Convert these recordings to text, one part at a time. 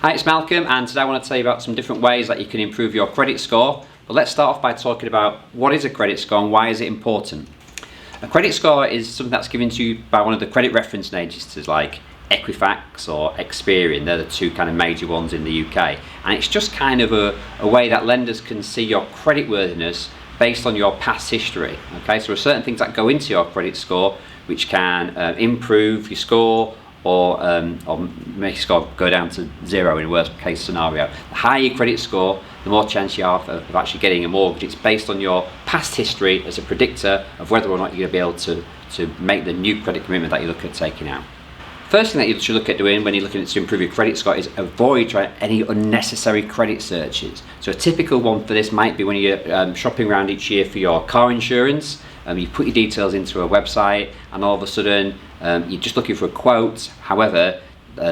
Hi, it's Malcolm, and today I want to tell you about some different ways that you can improve your credit score. But let's start off by talking about what is a credit score and why is it important. A credit score is something that's given to you by one of the credit reference agencies like Equifax or Experian. They're the two kind of major ones in the UK. And it's just kind of a way that lenders can see your creditworthiness based on your past history. Okay, so there are certain things that go into your credit score which can improve your score or make your score go down to zero in a worst case scenario. The higher your credit score, the more chance you have of actually getting a mortgage. It's based on your past history as a predictor of whether or not you're going to be able to make the new credit commitment that you look at taking out. First thing that you should look at doing when you're looking to improve your credit score is avoid trying any unnecessary credit searches. So a typical one for this might be when you're shopping around each year for your car insurance. You put your details into a website and all of a sudden you're just looking for a quote. However, the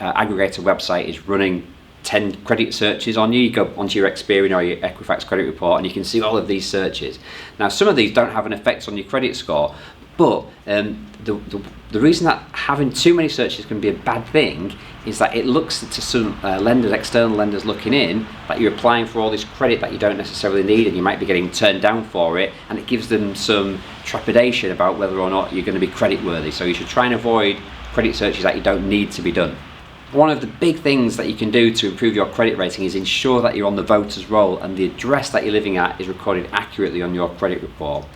aggregator website is running 10 credit searches on you. You go onto your Experian or your Equifax credit report and you can see all of these searches. Now some of these don't have an effect on your credit score, but the reason that having too many searches can be a bad thing is that it looks to some lenders, external lenders looking in, that you're applying for all this credit that you don't necessarily need and you might be getting turned down for it, and it gives them some trepidation about whether or not you're going to be credit worthy. So you should try and avoid credit searches that you don't need to be done. One of the big things that you can do to improve your credit rating is ensure that you're on the voters roll and the address that you're living at is recorded accurately on your credit report.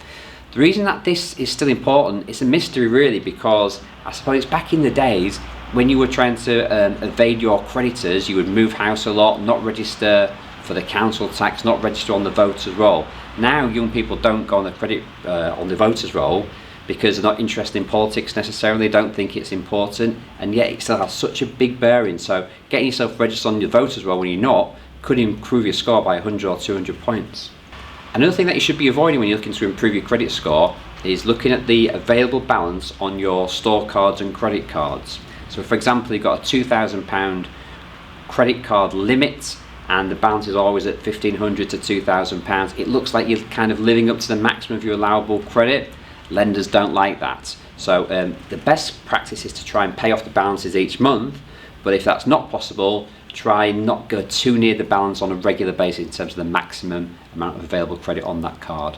The reason that this is still important, it's a mystery really, because I suppose back in the days when you were trying to evade your creditors, you would move house a lot, not register for the council tax, not register on the voters roll. Now young people don't go on the voters roll because they're not interested in politics necessarily, don't think it's important, and yet it still has such a big bearing. So getting yourself registered on your voters roll when you're not could improve your score by 100 or 200 points. Another thing that you should be avoiding when you're looking to improve your credit score is looking at the available balance on your store cards and credit cards. So for example, you've got a £2,000 credit card limit and the balance is always at £1,500 to £2,000. It looks like you're kind of living up to the maximum of your allowable credit. Lenders don't like that. So the best practice is to try and pay off the balances each month, but if that's not possible, try not go too near the balance on a regular basis in terms of the maximum amount of available credit on that card.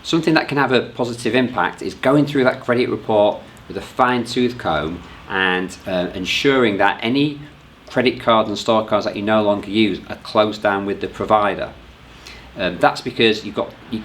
Something that can have a positive impact is going through that credit report with a fine-tooth comb and ensuring that any credit cards and store cards that you no longer use are closed down with the provider. That's because you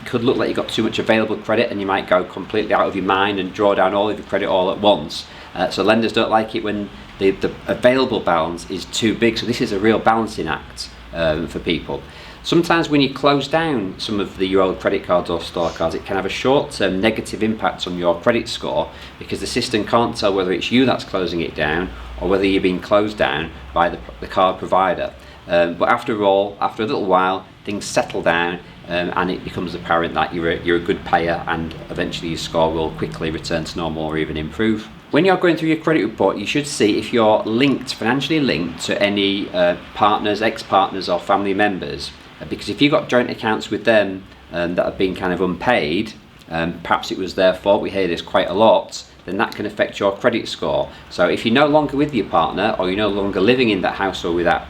could look like you've got too much available credit and you might go completely out of your mind and draw down all of your credit all at once. So lenders don't like it when the available balance is too big. So this is a real balancing act for people. Sometimes when you close down some of your old credit cards or store cards, it can have a short-term negative impact on your credit score because the system can't tell whether it's you that's closing it down or whether you're being closed down by the card provider. But after a little while, things settle down and it becomes apparent that you're a good payer and eventually your score will quickly return to normal or even improve. When you're going through your credit report, you should see if you're financially linked to any partners, ex-partners or family members. Because if you've got joint accounts with them that have been kind of unpaid, perhaps it was their fault, we hear this quite a lot, then that can affect your credit score. So if you're no longer with your partner or you're no longer living in that household with that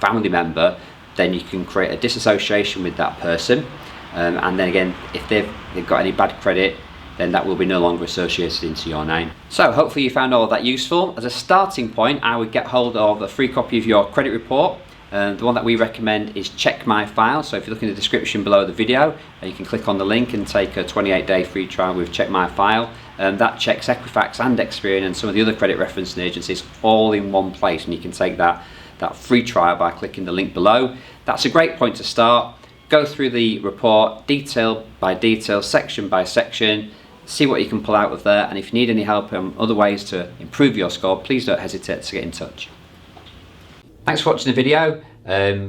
family member, then you can create a disassociation with that person. And then again, if they've got any bad credit, then that will be no longer associated into your name. So hopefully you found all of that useful. As a starting point, I would get hold of a free copy of your credit report. The one that we recommend is Check My File. So if you look in the description below the video, you can click on the link and take a 28-day free trial with Check My File. That checks Equifax and Experian and some of the other credit referencing agencies all in one place, and you can take that free trial by clicking the link below. That's a great point to start. Go through the report detail by detail, section by section, see what you can pull out of there, and if you need any help on other ways to improve your score, please don't hesitate to get in touch. Thanks for watching the video.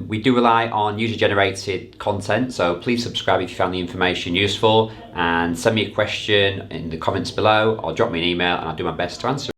We do rely on user-generated content, so please subscribe if you found the information useful, and send me a question in the comments below or drop me an email and I'll do my best to answer.